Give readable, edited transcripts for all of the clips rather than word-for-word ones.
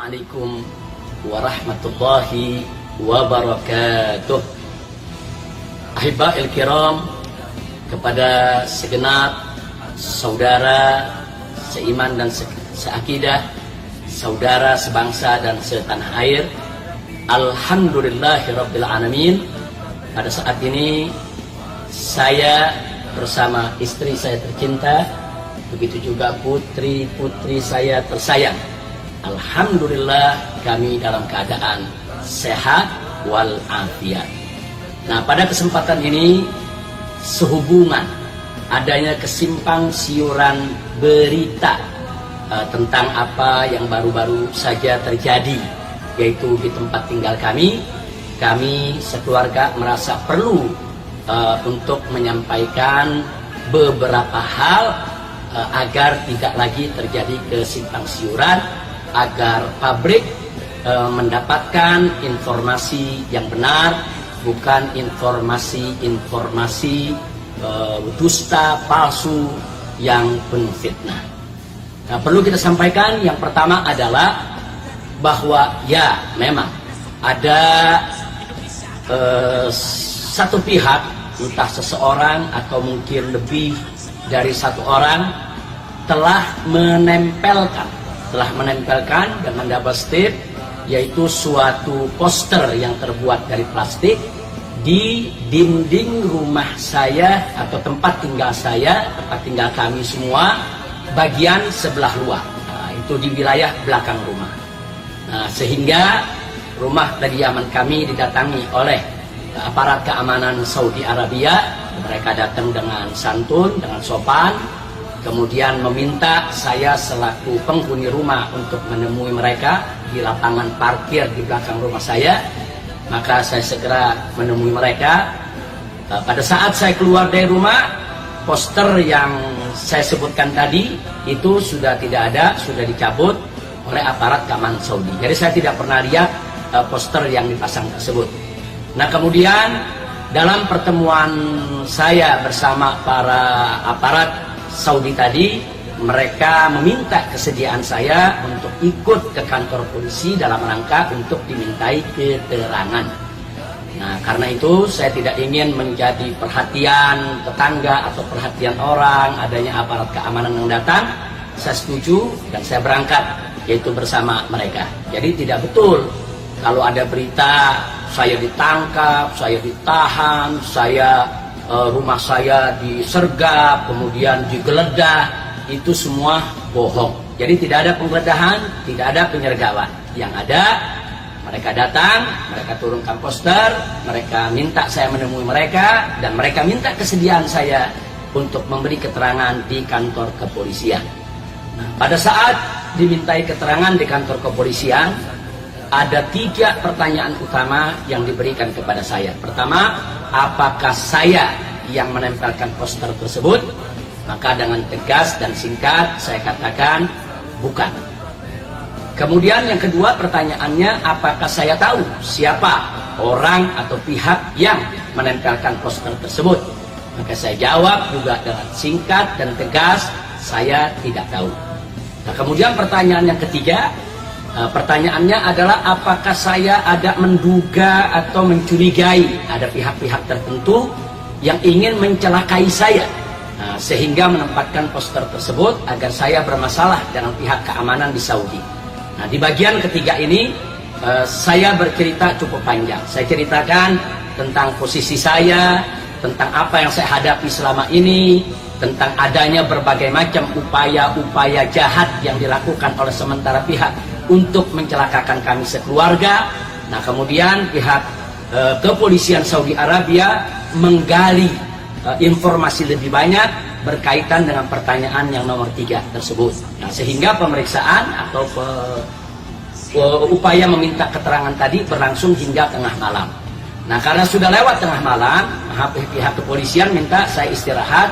Assalamualaikum warahmatullahi wabarakatuh. Ahiba'il kiram, kepada segenap saudara seiman dan seakidah, saudara sebangsa dan setanah air, alhamdulillahirabbil alamin. Pada saat ini saya bersama istri saya tercinta, begitu juga putri-putri saya tersayang, alhamdulillah kami dalam keadaan sehat walafiat. Nah, pada kesempatan ini, sehubungan adanya kesimpang siuran berita tentang apa yang baru-baru saja terjadi, yaitu di tempat tinggal kami sekeluarga merasa perlu untuk menyampaikan beberapa hal agar tidak lagi terjadi kesimpang siuran, agar publik mendapatkan informasi yang benar, bukan informasi-informasi dusta, palsu, yang penuh fitnah. Nah, perlu kita sampaikan, yang pertama adalah bahwa ya memang ada satu pihak, entah seseorang atau mungkin lebih dari satu orang, telah menempelkan dan mendouble step, yaitu suatu poster yang terbuat dari plastik di dinding rumah saya atau tempat tinggal saya, tempat tinggal kami semua, bagian sebelah luar. Nah, itu di wilayah belakang rumah. Nah, sehingga rumah kediaman kami didatangi oleh aparat keamanan Saudi Arabia. Mereka datang dengan santun, dengan sopan, kemudian meminta saya selaku penghuni rumah untuk menemui mereka di lapangan parkir di belakang rumah saya. Maka saya segera menemui mereka. Pada saat saya keluar dari rumah, poster yang saya sebutkan tadi itu sudah tidak ada, sudah dicabut oleh aparat keamanan Saudi. Jadi saya tidak pernah lihat poster yang dipasang tersebut. Nah, kemudian dalam pertemuan saya bersama para aparat Saudi tadi, mereka meminta kesediaan saya untuk ikut ke kantor polisi dalam rangka untuk dimintai keterangan. Nah, karena itu saya tidak ingin menjadi perhatian tetangga atau perhatian orang adanya aparat keamanan yang datang. Saya setuju dan saya berangkat, yaitu bersama mereka. Jadi tidak betul kalau ada berita saya ditangkap, saya ditahan, rumah saya disergap, kemudian digeledah. Itu semua bohong. Jadi tidak ada penggeledahan, tidak ada penyergapan. Yang ada, mereka datang, mereka turunkan poster, mereka minta saya menemui mereka, dan mereka minta kesediaan saya untuk memberi keterangan di kantor kepolisian. Nah, pada saat dimintai keterangan di kantor kepolisian, ada 3 pertanyaan utama yang diberikan kepada saya. Pertama, apakah saya yang menempelkan poster tersebut? Maka dengan tegas dan singkat saya katakan bukan. Kemudian yang kedua pertanyaannya, apakah saya tahu siapa orang atau pihak yang menempelkan poster tersebut? Maka saya jawab juga dengan singkat dan tegas, saya tidak tahu. Nah, kemudian pertanyaan yang ketiga, pertanyaannya adalah apakah saya ada menduga atau mencurigai ada pihak-pihak tertentu yang ingin mencelakai saya, sehingga menempatkan poster tersebut agar saya bermasalah dengan pihak keamanan di Saudi. Nah, di bagian ketiga ini saya bercerita cukup panjang. Saya ceritakan tentang posisi saya, tentang apa yang saya hadapi selama ini, tentang adanya berbagai macam upaya-upaya jahat yang dilakukan oleh sementara pihak untuk mencelakakan kami sekeluarga. Nah, kemudian pihak kepolisian Saudi Arabia menggali informasi lebih banyak berkaitan dengan pertanyaan yang nomor 3 tersebut. Nah, sehingga pemeriksaan atau upaya meminta keterangan tadi berlangsung hingga tengah malam. Nah, karena sudah lewat tengah malam, pihak kepolisian minta saya istirahat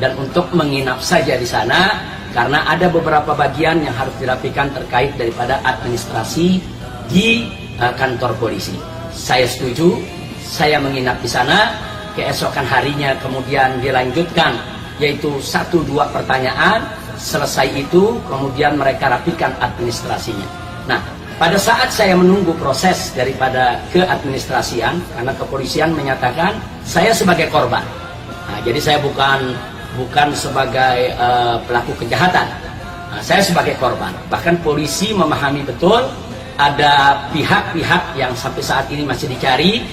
dan untuk menginap saja di sana, karena ada beberapa bagian yang harus dirapikan terkait daripada administrasi di kantor polisi. Saya setuju, saya menginap di sana. Keesokan harinya kemudian dilanjutkan, yaitu 1-2 pertanyaan. Selesai itu kemudian mereka rapikan administrasinya. Nah, pada saat saya menunggu proses daripada keadministrasian, karena kepolisian menyatakan saya sebagai korban. Nah, jadi saya bukan sebagai pelaku kejahatan. Nah, saya sebagai korban. Bahkan polisi memahami betul ada pihak-pihak yang sampai saat ini masih dicari,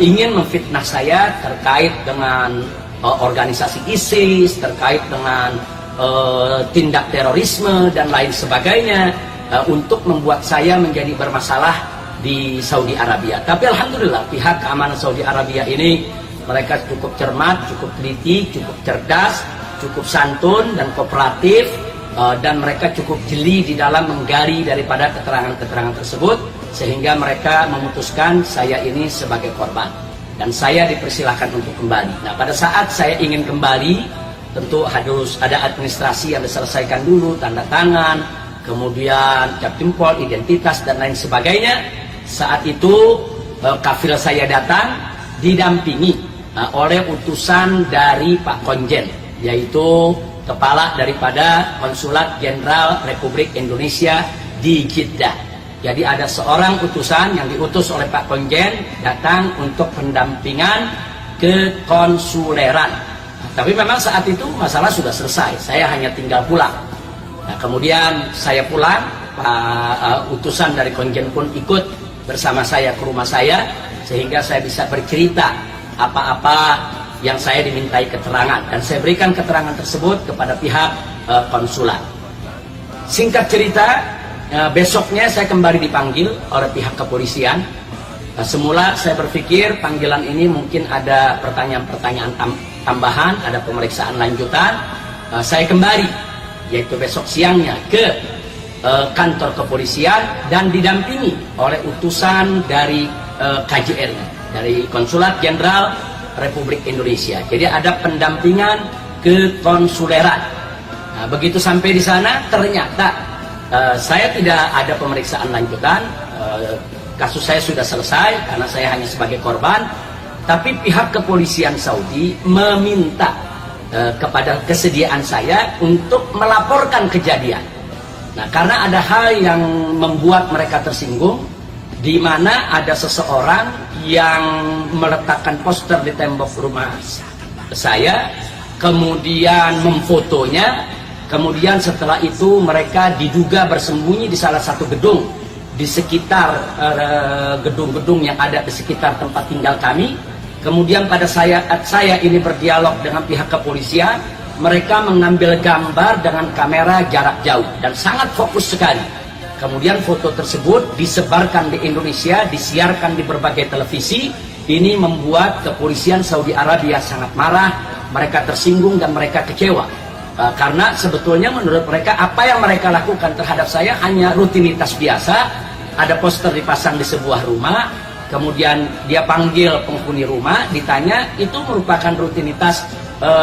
ingin memfitnah saya terkait dengan organisasi ISIS, terkait dengan tindak terorisme dan lain sebagainya, untuk membuat saya menjadi bermasalah di Saudi Arabia. Tapi alhamdulillah pihak keamanan Saudi Arabia ini mereka cukup cermat, cukup teliti, cukup cerdas, cukup santun dan kooperatif, dan mereka cukup jeli di dalam menggali daripada keterangan-keterangan tersebut, sehingga mereka memutuskan saya ini sebagai korban dan saya dipersilahkan untuk kembali. Nah, pada saat saya ingin kembali, tentu harus ada administrasi yang diselesaikan dulu, tanda tangan, kemudian cap jempol, identitas dan lain sebagainya. Saat itu kafil saya datang didampingi oleh utusan dari Pak Konjen, yaitu kepala daripada Konsulat Jenderal Republik Indonesia di Jeddah. Jadi ada seorang utusan yang diutus oleh Pak Konjen datang untuk pendampingan kekonsuleran. Tapi memang saat itu masalah sudah selesai, saya hanya tinggal pulang. Nah, kemudian saya pulang, utusan dari Konjen pun ikut bersama saya ke rumah saya, sehingga saya bisa bercerita apa-apa yang saya dimintai keterangan, dan saya berikan keterangan tersebut kepada pihak konsulat. Singkat cerita, besoknya saya kembali dipanggil oleh pihak kepolisian. Semula saya berpikir panggilan ini mungkin ada pertanyaan-pertanyaan tambahan, ada pemeriksaan lanjutan. Saya kembali, yaitu besok siangnya, ke kantor kepolisian dan didampingi oleh utusan dari KJRI, dari Konsulat Jenderal Republik Indonesia. Jadi ada pendampingan kekonsuleran. Nah, begitu sampai di sana ternyata saya tidak ada pemeriksaan lanjutan. Kasus saya sudah selesai karena saya hanya sebagai korban. Tapi pihak kepolisian Saudi meminta kepada kesediaan saya untuk melaporkan kejadian. Nah, karena ada hal yang membuat mereka tersinggung, di mana ada seseorang yang meletakkan poster di tembok rumah saya, kemudian memfotonya, kemudian setelah itu mereka diduga bersembunyi di salah satu gedung di sekitar gedung-gedung yang ada di sekitar tempat tinggal kami. Kemudian pada saya ini berdialog dengan pihak kepolisian, mereka mengambil gambar dengan kamera jarak jauh dan sangat fokus sekali. Kemudian foto tersebut disebarkan di Indonesia, disiarkan di berbagai televisi. Ini membuat kepolisian Saudi Arabia sangat marah, mereka tersinggung dan mereka kecewa. Karena sebetulnya menurut mereka apa yang mereka lakukan terhadap saya hanya rutinitas biasa. Ada poster dipasang di sebuah rumah, kemudian dia panggil penghuni rumah, ditanya, itu merupakan rutinitas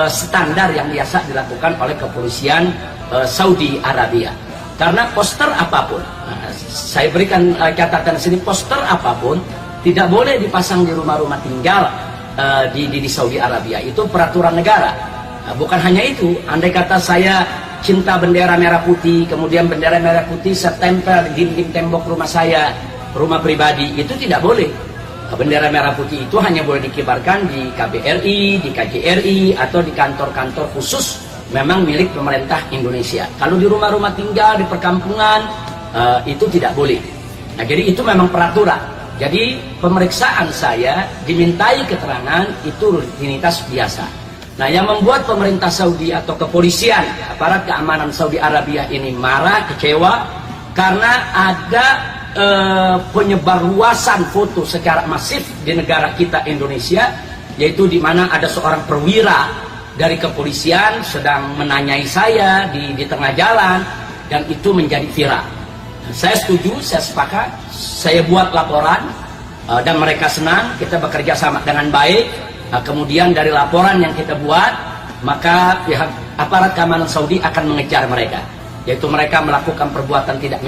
standar yang biasa dilakukan oleh kepolisian Saudi Arabia. Karena poster apapun, saya berikan catatan sini, poster apapun tidak boleh dipasang di rumah-rumah tinggal di Saudi Arabia. Itu peraturan negara. Bukan hanya itu, andai kata saya cinta bendera merah putih, kemudian bendera merah putih saya tempel di dinding tembok rumah saya, rumah pribadi, itu tidak boleh. Bendera merah putih itu hanya boleh dikibarkan di KBRI, di KJRI, atau di kantor-kantor khusus memang milik pemerintah Indonesia. Kalau di rumah-rumah tinggal, di perkampungan, itu tidak boleh. Nah, jadi itu memang peraturan. Jadi pemeriksaan saya dimintai keterangan itu rutinitas biasa. Nah, yang membuat pemerintah Saudi atau kepolisian, aparat keamanan Saudi Arabia ini marah, kecewa, karena ada penyebarluasan foto secara masif di negara kita Indonesia, yaitu di mana ada seorang perwira dari kepolisian sedang menanyai saya di tengah jalan, dan itu menjadi viral. Saya setuju, saya sepakat, saya buat laporan, dan mereka senang, kita bekerja sama dengan baik. Nah, kemudian dari laporan yang kita buat, maka pihak aparat keamanan Saudi akan mengejar mereka, yaitu mereka melakukan perbuatan tidak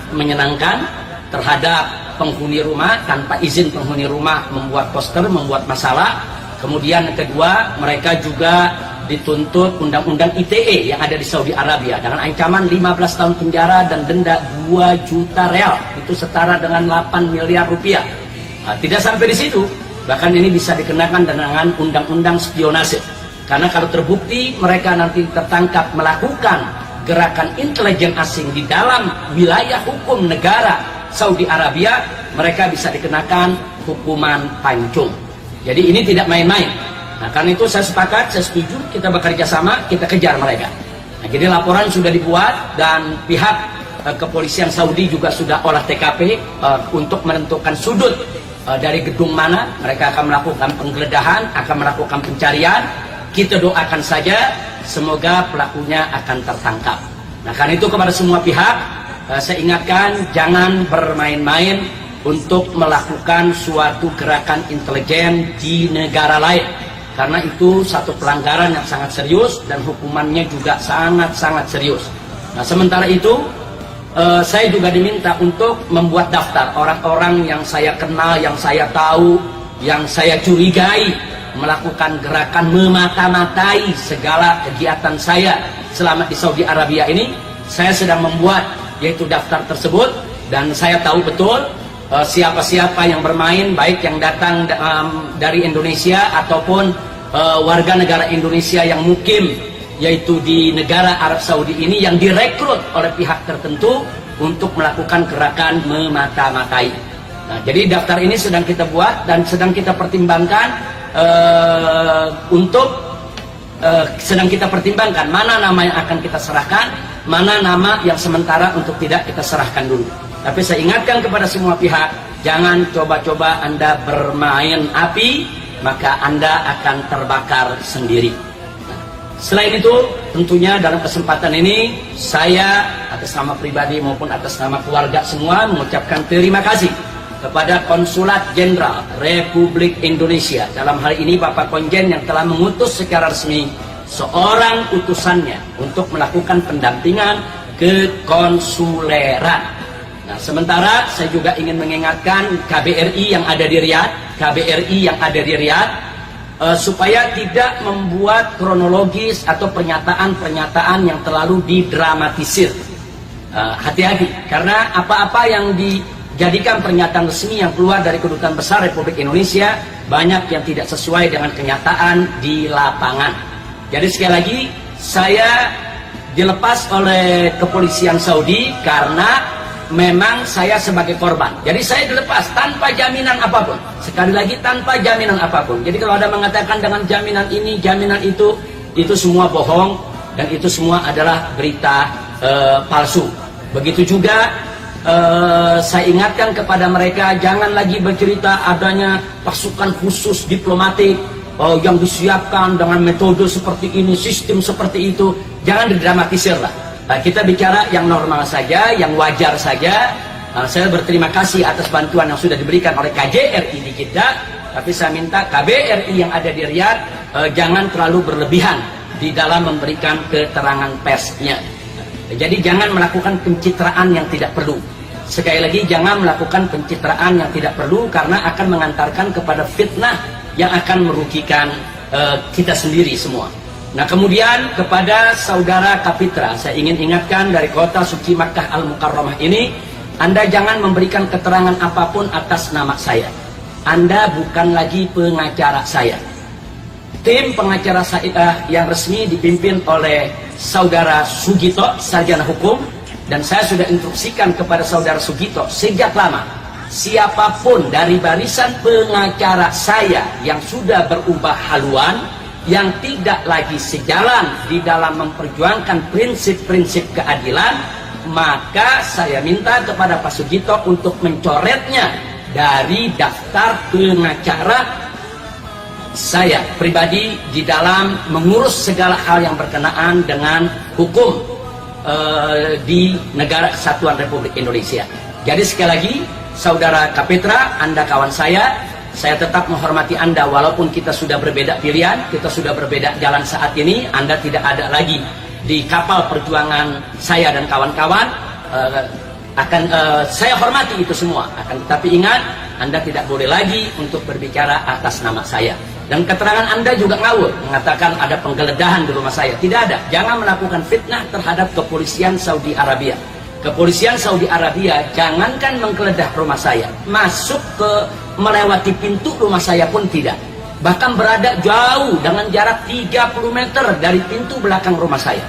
menyenangkan terhadap penghuni rumah tanpa izin penghuni rumah, membuat poster, membuat masalah. Kemudian kedua, mereka juga dituntut undang-undang ITE yang ada di Saudi Arabia dengan ancaman 15 tahun penjara dan denda 2 juta real, itu setara dengan 8 miliar rupiah. Nah, tidak sampai di situ, bahkan ini bisa dikenakan dengan undang-undang spionase, karena kalau terbukti mereka nanti tertangkap melakukan gerakan intelijen asing di dalam wilayah hukum negara Saudi Arabia, mereka bisa dikenakan hukuman pancung. Jadi ini tidak main-main. Nah, karena itu saya sepakat, saya setuju, kita bekerja sama, kita kejar mereka. Nah, jadi laporan sudah dibuat dan pihak kepolisian Saudi juga sudah olah TKP untuk menentukan sudut dari gedung mana mereka akan melakukan penggeledahan, akan melakukan pencarian. Kita doakan saja semoga pelakunya akan tertangkap. Nah, karena itu kepada semua pihak saya ingatkan, jangan bermain-main untuk melakukan suatu gerakan intelijen di negara lain, karena itu satu pelanggaran yang sangat serius dan hukumannya juga sangat-sangat serius. Nah, sementara itu saya juga diminta untuk membuat daftar orang-orang yang saya kenal, yang saya tahu, yang saya curigai melakukan gerakan memata-matai segala kegiatan saya selama di Saudi Arabia ini. Saya sedang membuat yaitu daftar tersebut, dan saya tahu betul siapa-siapa yang bermain, baik yang datang dari Indonesia ataupun warga negara Indonesia yang mukim yaitu di negara Arab Saudi ini, yang direkrut oleh pihak tertentu untuk melakukan gerakan memata-matai. Nah, jadi daftar ini sedang kita buat dan sedang kita pertimbangkan sedang kita pertimbangkan mana nama yang akan kita serahkan, mana nama yang sementara untuk tidak kita serahkan dulu. Tapi saya ingatkan kepada semua pihak, jangan coba-coba Anda bermain api, maka Anda akan terbakar sendiri. Nah, selain itu, tentunya dalam kesempatan ini, saya atas nama pribadi maupun atas nama keluarga semua mengucapkan terima kasih kepada Konsulat Jenderal Republik Indonesia, dalam hal ini Bapak Konjen, yang telah mengutus secara resmi seorang utusannya untuk melakukan pendampingan kekonsuleran. Nah, sementara saya juga ingin mengingatkan KBRI yang ada di Riyadh, supaya tidak membuat kronologis atau pernyataan-pernyataan yang terlalu didramatisir. Hati-hati, karena apa-apa yang dijadikan pernyataan resmi yang keluar dari Kedutaan Besar Republik Indonesia banyak yang tidak sesuai dengan kenyataan di lapangan. Jadi sekali lagi, saya dilepas oleh kepolisian Saudi karena memang saya sebagai korban. Jadi saya dilepas tanpa jaminan apapun. Sekali lagi, tanpa jaminan apapun. Jadi kalau ada mengatakan dengan jaminan ini, jaminan itu semua bohong, dan itu semua adalah berita palsu. Begitu juga saya ingatkan kepada mereka, jangan lagi bercerita adanya pasukan khusus diplomatik yang disiapkan dengan metode seperti ini, sistem seperti itu. Jangan didramatisir lah. Kita bicara yang normal saja, yang wajar saja. Saya berterima kasih atas bantuan yang sudah diberikan oleh KJRI di Jeddah, tapi saya minta KBRI yang ada di Riyadh jangan terlalu berlebihan di dalam memberikan keterangan persnya. Jadi jangan melakukan pencitraan yang tidak perlu. Sekali lagi, jangan melakukan pencitraan yang tidak perlu, karena akan mengantarkan kepada fitnah yang akan merugikan kita sendiri semua. Nah, kemudian kepada saudara Kapitra, saya ingin ingatkan dari kota suci Makkah Al-Mukarramah ini, Anda jangan memberikan keterangan apapun atas nama saya. Anda bukan lagi pengacara saya. Tim pengacara saya yang resmi dipimpin oleh saudara Sugito, sarjana hukum, dan saya sudah instruksikan kepada saudara Sugito sejak lama, siapapun dari barisan pengacara saya yang sudah berubah haluan, yang tidak lagi sejalan di dalam memperjuangkan prinsip-prinsip keadilan, maka saya minta kepada Pak Sugito untuk mencoretnya dari daftar pengacara saya pribadi di dalam mengurus segala hal yang berkenaan dengan hukum di Negara Kesatuan Republik Indonesia. Jadi sekali lagi, saudara Kapitra, Anda kawan saya tetap menghormati Anda walaupun kita sudah berbeda pilihan, kita sudah berbeda jalan saat ini. Anda tidak ada lagi di kapal perjuangan saya dan kawan-kawan. Saya hormati itu semua. Akan tetapi ingat, Anda tidak boleh lagi untuk berbicara atas nama saya. Dan keterangan Anda juga ngawur, mengatakan ada penggeledahan di rumah saya. Tidak ada. Jangan melakukan fitnah terhadap kepolisian Saudi Arabia. Kepolisian Saudi Arabia jangankan menggeledah rumah saya, masuk ke melewati pintu rumah saya pun tidak. Bahkan berada jauh dengan jarak 30 meter dari pintu belakang rumah saya.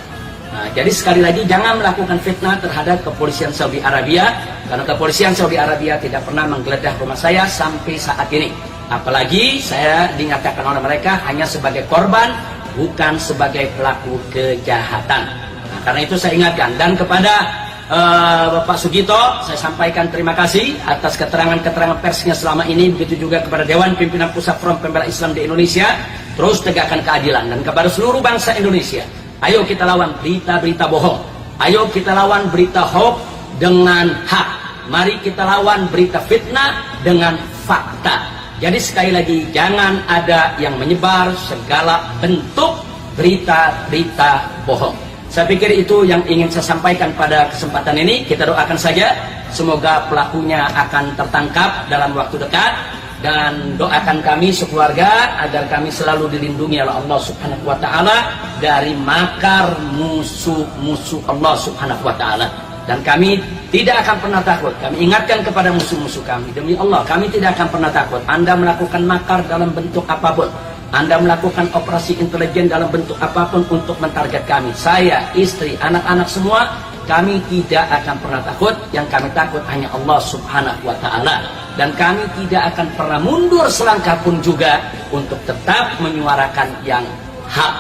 Nah, jadi sekali lagi jangan melakukan fitnah terhadap kepolisian Saudi Arabia, karena kepolisian Saudi Arabia tidak pernah menggeledah rumah saya sampai saat ini. Apalagi saya dinyatakan oleh mereka hanya sebagai korban, bukan sebagai pelaku kejahatan. Nah, karena itu saya ingatkan, dan kepada Bapak Sugito saya sampaikan terima kasih atas keterangan-keterangan persnya selama ini. Begitu juga kepada Dewan Pimpinan Pusat Front Pembela Islam di Indonesia, terus tegakkan keadilan. Dan kepada seluruh bangsa Indonesia, ayo kita lawan berita-berita bohong, ayo kita lawan berita hoax dengan hak, mari kita lawan berita fitnah dengan fakta. Jadi sekali lagi, jangan ada yang menyebar segala bentuk berita-berita bohong. Saya pikir itu yang ingin saya sampaikan pada kesempatan ini. Kita doakan saja semoga pelakunya akan tertangkap dalam waktu dekat, dan doakan kami sekeluarga agar kami selalu dilindungi oleh Allah Subhanahu wa taala dari makar musuh-musuh Allah Subhanahu wa taala. Dan kami tidak akan pernah takut. Kami ingatkan kepada musuh-musuh kami, demi Allah kami tidak akan pernah takut. Anda melakukan makar dalam bentuk apapun, Anda melakukan operasi intelijen dalam bentuk apapun untuk mentarget kami, saya, istri, anak-anak semua, kami tidak akan pernah takut. Yang kami takut hanya Allah Subhanahu wa taala. Dan kami tidak akan pernah mundur selangkah pun juga untuk tetap menyuarakan yang hak.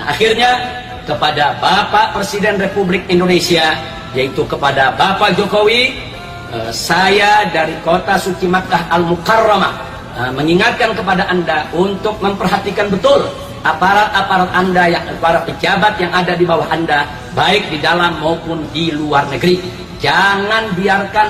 Nah, akhirnya kepada Bapak Presiden Republik Indonesia, yaitu kepada Bapak Jokowi, saya dari kota suci Makkah Al-Mukarramah mengingatkan kepada Anda untuk memperhatikan betul aparat-aparat Anda, para pejabat yang ada di bawah Anda, baik di dalam maupun di luar negeri. Jangan biarkan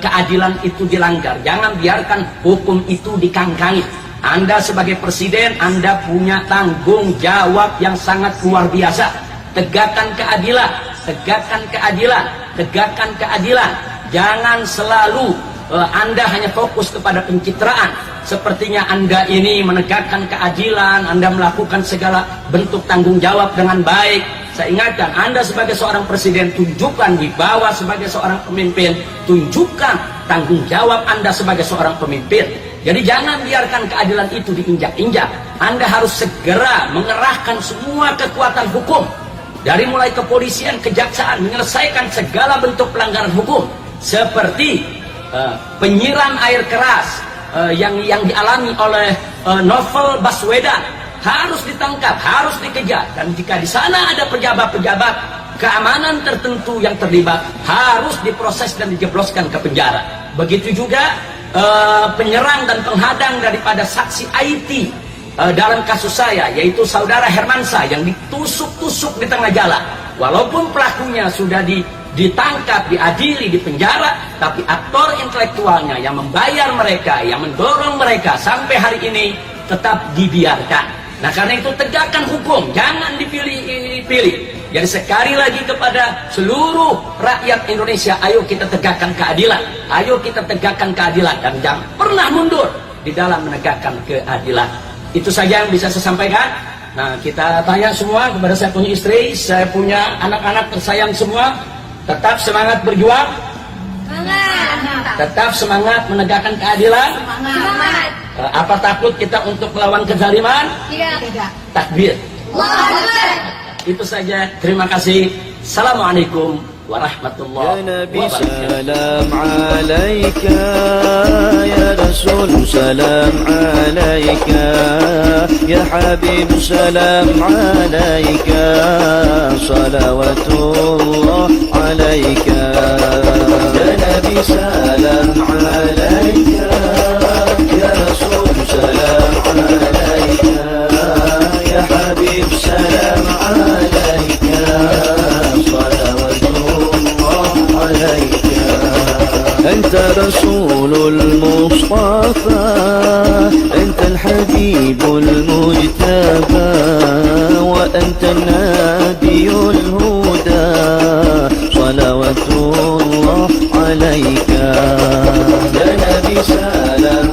keadilan itu dilanggar, jangan biarkan hukum itu dikangkangi. Anda sebagai presiden, Anda punya tanggung jawab yang sangat luar biasa. Tegakkan keadilan, tegakkan keadilan, tegakkan keadilan. Jangan selalu Anda hanya fokus kepada pencitraan. Sepertinya Anda ini menegakkan keadilan, Anda melakukan segala bentuk tanggung jawab dengan baik. Saya ingatkan, Anda sebagai seorang presiden, tunjukkan wibawa sebagai seorang pemimpin, tunjukkan tanggung jawab Anda sebagai seorang pemimpin. Jadi jangan biarkan keadilan itu diinjak-injak. Anda harus segera mengerahkan semua kekuatan hukum, dari mulai kepolisian, kejaksaan, menyelesaikan segala bentuk pelanggaran hukum, seperti penyiram air keras yang dialami oleh Novel Baswedan, harus ditangkap, harus dikejar. Dan jika di sana ada pejabat-pejabat keamanan tertentu yang terlibat, harus diproses dan dijebloskan ke penjara. Begitu juga penyerang dan penghadang daripada saksi IT dalam kasus saya, yaitu saudara Hermansyah yang ditusuk-tusuk di tengah jalan. Walaupun pelakunya sudah ditangkap, diadili, dipenjara, tapi aktor intelektualnya yang membayar mereka, yang mendorong mereka sampai hari ini tetap dibiarkan. Nah, karena itu tegakkan hukum, jangan dipilih-pilih. Jadi sekali lagi kepada seluruh rakyat Indonesia, ayo kita tegakkan keadilan, ayo kita tegakkan keadilan, dan jangan pernah mundur di dalam menegakkan keadilan. Itu saja yang bisa saya sampaikan. Nah, kita tanya semua kepada saya punya istri, saya punya anak-anak tersayang semua, tetap semangat berjuang, tetap semangat menegakkan keadilan. Apa takut kita untuk melawan kezaliman? Tidak. Takbir. Itu saja. Terima kasih. Assalamualaikum warahmatullahi wabarakatuh. Salam alaika ya Rasul, salam alaika ya Habib, salam alaika, salawatullah alaika ya Nabi, salam alaika ya Rasul, salam alaika ya Habib, salam alaika, أنت رسول المصطفى، أنت الحبيب المجتبى، وأنت النبي الهدى، صلوات الله عليك يا نبي، سلام